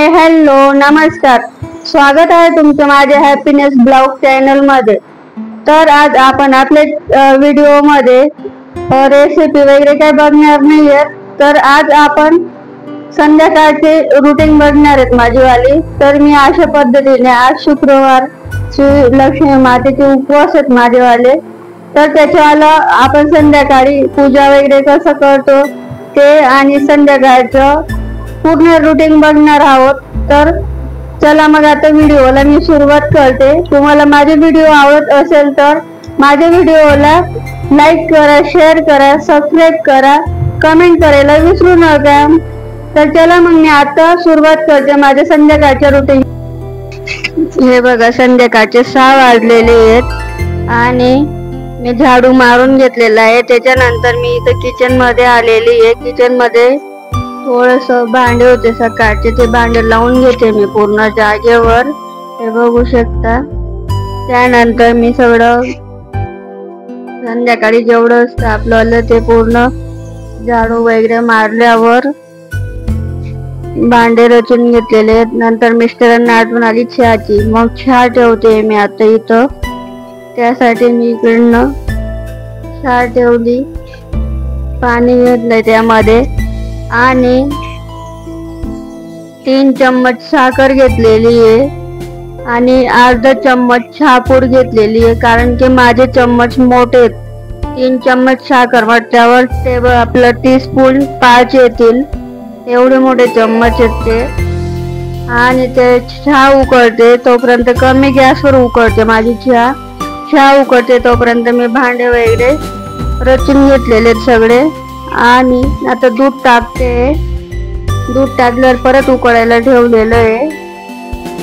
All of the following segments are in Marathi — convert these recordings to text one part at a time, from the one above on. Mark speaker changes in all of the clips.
Speaker 1: हाय हॅलो नमस्कार, स्वागत आहे तुमचं माझ्या हॅपीनेस ब्लॉग चॅनल मध्ये। तर आज आपण आपल्या व्हिडिओ मध्ये रेसिपी वगैरे काय बघणार नाहीये। तर आज आपण संध्याकाळचे रुटीन बघणार आहेत माझीवाली। तर मी अशा पद्धतीने आज शुक्रवार श्री लक्ष्मी मातेचे उपवास आहेत माझेवाले। तर त्याच्यावाला आपण संध्याकाळी पूजा वगैरे कसं करतो ते आणि संध्याकाळचं पूर्ण रुटीन बघणार आहोत। तर चला मग आता व्हिडिओला मी सुरुवात करते। तुम्हाला माझे व्हिडिओ आवडत असेल तर माझ्या व्हिडिओला लाईक करा, शेअर करा, सबस्क्राईब करा, कमेंट करायला विसरू नका। तर चला मग मी आता सुरुवात करते माझ्या संध्याकाळच्या रुटीन। हे बघा संध्याकाळचे 6 वाजलेले आहेत आणि मी झाडू मारून घेतलेला आहे। त्याच्यानंतर मी इथं किचन मध्ये आलेली आहे। किचन मध्ये थोडस भांडे होते सकाळचे, ते भांडे लावून घेते मी पूर्ण जागेवर, हे बघू शकता। त्यानंतर मी सगळं संध्याकाळी जेवढं असतं आपलं ते पूर्ण झाडू वगैरे मारल्यावर भांडे रचून घेतलेले आहेत। नंतर मिस्टरांना आठवण आली चहाची, मग चहा ठेवते मी आता इथं। त्यासाठी मी इकडनं चहा ठेवली, पाणी घेतलंय त्यामध्ये आणि 3 चम्मच साखर घेतलेली आहे आणि अर्धा चम्मच चहापूड घेतलेली आहे, कारण की माझे चम्मच मोठे आहेत। 3 चम्मच साखर म्हटल्यावर ते आपलं टीस्पून 5 येतील, एवढे मोठे चम्मच आहेत ते। आणि ते चहा उकळते तोपर्यंत, कमी गॅसवर उकळते माझी चहा उकळते तोपर्यंत मी भांडे वगैरे रचून घेतलेले सगळे। आणि आता दूध टाकते, दूध टाकल्यावर परत उकळायला ठेवलेलं आहे।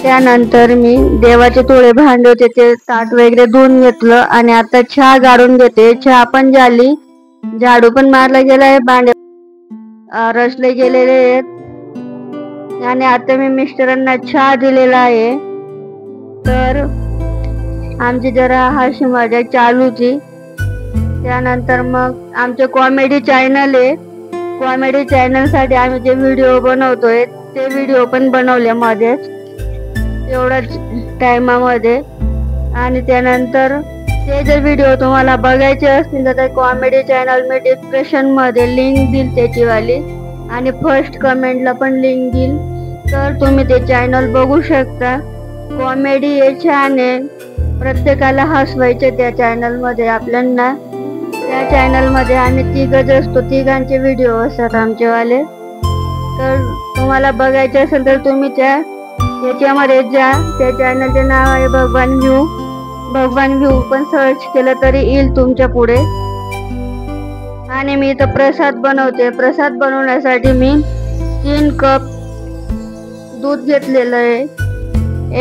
Speaker 1: त्यानंतर मी देवाचे थोडे भांडे होते ते ताट वगैरे धुवून घेतलं आणि आता चहा गाळून घेते। चहा पण झाली, झाडू पण मारला गेलाय, भांडे रचले गेलेले आहेत आणि आता मी मिस्टरांना चहा दिलेला आहे। तर आमची जरा हसी मजाक चालू होती। त्यानंतर मग आमचे कॉमेडी चॅनल आहे, कॉमेडी चॅनल साठी आम्ही जे व्हिडिओ बनवतोय ते व्हिडिओ पण बनवले मध्येच तेवढ्याच टाइमामध्ये। आणि त्यानंतर ते जर व्हिडिओ तुम्हाला बघायचे असतील तर कॉमेडी चॅनल मी डिस्क्रिप्शन मध्ये लिंक देईल त्याचीवाली, आणि फर्स्ट कमेंटला पण लिंक देईल, तर तुम्ही ते चॅनल बघू शकता। कॉमेडी हे छान आहे, प्रत्येकाला हसवायचे त्या चॅनल मध्ये आपल्याला। त्या चॅनल मध्ये आम्ही 3घच असतो, 3घांचे व्हिडिओ असतात आमचेवाले। तर तुम्हाला बघायचे असेल तर तुम्ही त्याच्यामध्ये जा, त्या चॅनलचे नाव आहे भगवान व्ह्यू पण सर्च केलं तरी येईल तुमच्या पुढे। आणि मी इथं प्रसाद बनवते। प्रसाद बनवण्यासाठी मी 3 कप दूध घेतलेलं आहे,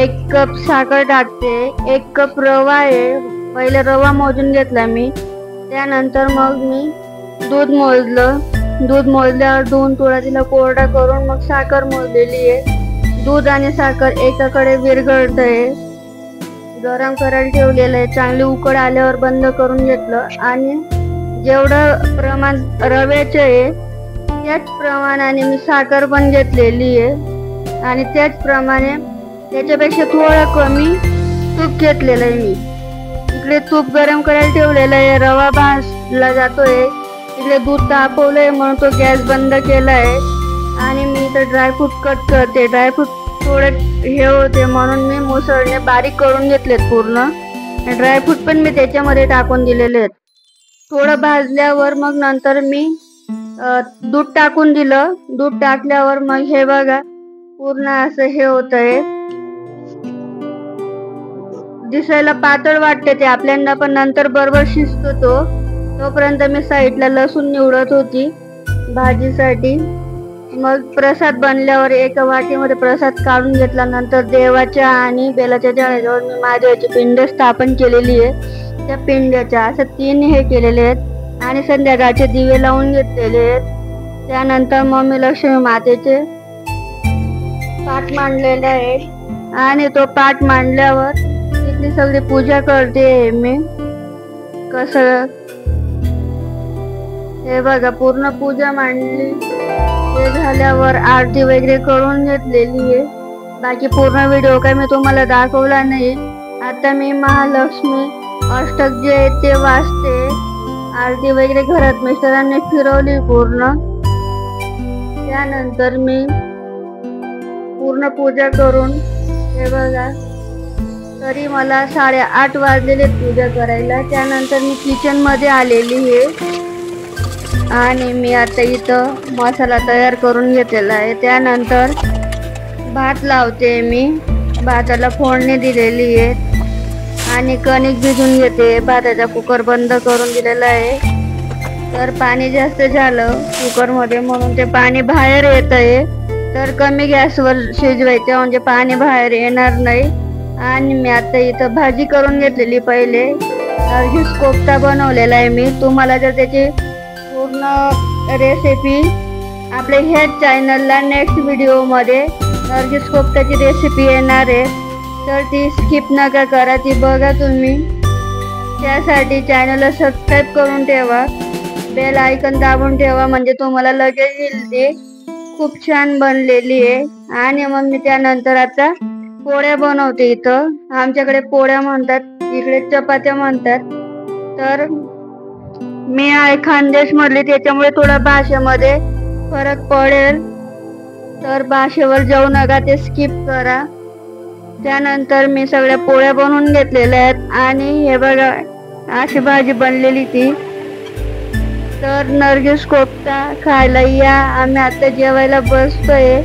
Speaker 1: 1 कप साखर टाकते, 1 कप रवा आहे, पहिले रवा मोजून घेतला मी। त्यानंतर मग मी दूध मोजल्यावर दोन थोडा तिला कोरडा करून मग साखर मोजलेली आहे। दूध आणि साखर एकाकडे विरघळत आहे, गरम करायला ठेवलेलं आहे। चांगली उकळ आल्यावर बंद करून घेतलं आणि जेवढं प्रमाण रव्याचे आहे त्याच प्रमाणाने मी साखर पण घेतलेली आहे आणि त्याचप्रमाणे त्याच्यापेक्षा थोडं कमी तूप घेतलेलं आहे मी। इकडे तूप गरम करायला ठेवलेलं आहे, रवा भाजला जातोय, इकडे दूध तापवलंय म्हणून तो गॅस बंद केलाय। आणि मी इथं ड्रायफ्रूट कट करते, ड्रायफ्रूट थोडे हे होते म्हणून मी मुसळने बारीक करून घेतलेत पूर्ण। ड्रायफ्रूट पण मी त्याच्यामध्ये टाकून दिलेले आहेत। थोडं भाजल्यावर मग नंतर मी दूध टाकून दिलं। दूध टाकल्यावर मग हे बघा पूर्ण असं हे होत आहे, दिसायला पातळ वाटते ते आपल्याला, पण नंतर बरोबर शिजतो तोपर्यंत मी साईडला लसूण निवडत होती भाजीसाठी। मग प्रसाद बनल्यावर एका वाटीमध्ये प्रसाद काढून घेतला। नंतर देवाच्या आणि बेलाच्या झाडाजवळ मी महादेवाची पिंड स्थापन केलेली आहे, त्या पिंड्याच्या असं 3 हे केलेले आहेत आणि संध्याकाळचे दिवे लावून घेतलेले आहेत। त्यानंतर मग मी लक्ष्मी मातेचे पाठ मांडलेला आहे आणि तो पाठ मांडल्यावर तिथली सगळी पूजा करते मी। कसं हे बघा पूर्ण पूजा मांडली. हे झाल्यावर आरती वगैरे करून घेतलेली आहे. बाकी पूर्ण व्हिडिओ काय मी तुम्हाला दाखवला नाही. आता मी महालक्ष्मी अष्टक जे आहे ते वाचते. आरती वगैरे घरात मिस्टरांनी फिरवली पूर्ण. त्यानंतर मी पूर्ण पूजा करून हे बघा तरी मला 8:30 वाजलेले पूजा करायला. त्यानंतर मी किचन मध्ये आलेली आहे आणि मी आता इथं मसाला तयार करून घेतलेला आहे. त्यानंतर भात लावते. मी भाताला फोडणी दिलेली आहे आणि कणिक भिजून घेते. भाताचा कुकर बंद करून दिलेला आहे. तर पाणी जास्त झालं कुकर मध्ये म्हणून ते पाणी बाहेर येत आहे. तर कमी गॅसवर शिजवायचं म्हणजे पाणी बाहेर येणार नाही. आणि मी आता इथं भाजी करून घेतलेली. पहिले नर्गिस कोफ्ता बनवलेला आहे मी. तुम्हाला जर त्याची पूर्ण रेसिपी आपल्या ह्याच चॅनलला नेक्स्ट व्हिडिओमध्ये नर्गिस कोफ्ताची रेसिपी येणार आहे. तर ती स्किप नका करा, ती बघा तुम्ही. त्यासाठी चॅनलला सबस्क्राईब करून ठेवा, बेल आयकन दाबून ठेवा म्हणजे तुम्हाला लगेच येईल. ती खूप छान बनलेली आहे. आणि मग मी त्यानंतर आता पोळ्या बनवते. इथं आमच्याकडे पोळ्या म्हणतात, इकडे चपात्या म्हणतात. तर मी आहे खानदेश मधली, त्याच्यामुळे थोडा भाषेमध्ये फरक पडेल. तर भाषेवर जाऊ नका, ते स्किप करा. त्यानंतर मी सगळ्या पोळ्या बनवून घेतलेल्या आहेत. आणि हे बघा अशी भाजी बनलेली ती. तर नर्गिस कोफ्ता खायला या. आम्ही आता जेवायला बसतोय.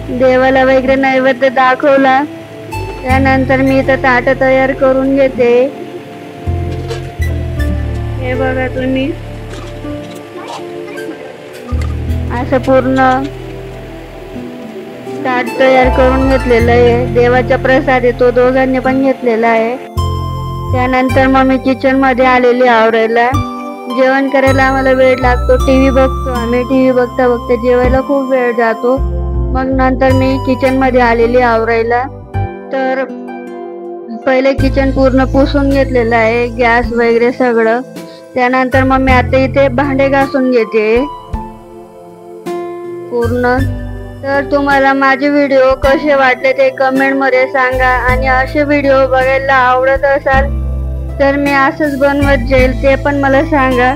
Speaker 1: देवाला वगैरे नैवेद्य दाखवला. त्यानंतर मी इथं ताट तयार करून घेते. हे बघा तुम्ही असं पूर्ण ताट तयार करून घेतलेलं आहे. देवाचा प्रसाद आहे तो दोघांनी पण घेतलेला आहे. त्यानंतर मग मी किचन मध्ये आलेली आवरायला. जेवण करायला आम्हाला वेळ लागतो. टीव्ही बघतो आम्ही. टीव्ही बघता बघता जेवायला खूप वेळ जातो. मग नंतर मी किचन मध्ये आलेली आवरायला. तर पहिले किचन पूर्ण पुसून घेतलेलं आहे, गॅस वगैरे सगळं. त्यानंतर मग मी आता इथे भांडे घासून घेते पूर्ण. तर तुम्हाला माझे व्हिडिओ कसे वाटले ते कमेंट मध्ये सांगा. आणि असे व्हिडिओ बघायला आवडत असाल तर मी असंच बनवत जाईल, ते पण मला सांगा.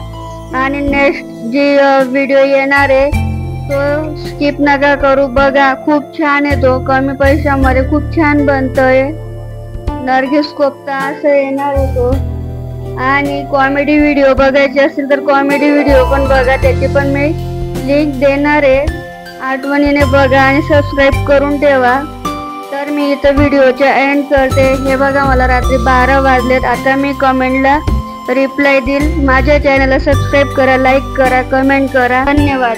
Speaker 1: आणि नेक्स्ट जी व्हिडिओ येणार आहे तो स्किप नका करू, बघा. खूप छान आहे तो, कमी पैशामध्ये खूप छान बनतोय. नर्गिस कोफ्ता असं येणार आहे तो. आणि कॉमेडी व्हिडिओ बघायचे असेल तर कॉमेडी व्हिडिओ पण बघा, त्याची पण मी लिंक देणार आहे. आठवणीने बघा आणि सबस्क्राईब करून ठेवा. तर मी इथं व्हिडिओच्या एंड करते. हे बघा मला रात्री 12 वाजलेत. आता मी कमेंटला रिप्लाय देईल. माझ्या चॅनलला सबस्क्राईब करा, लाईक करा, कमेंट करा. धन्यवाद.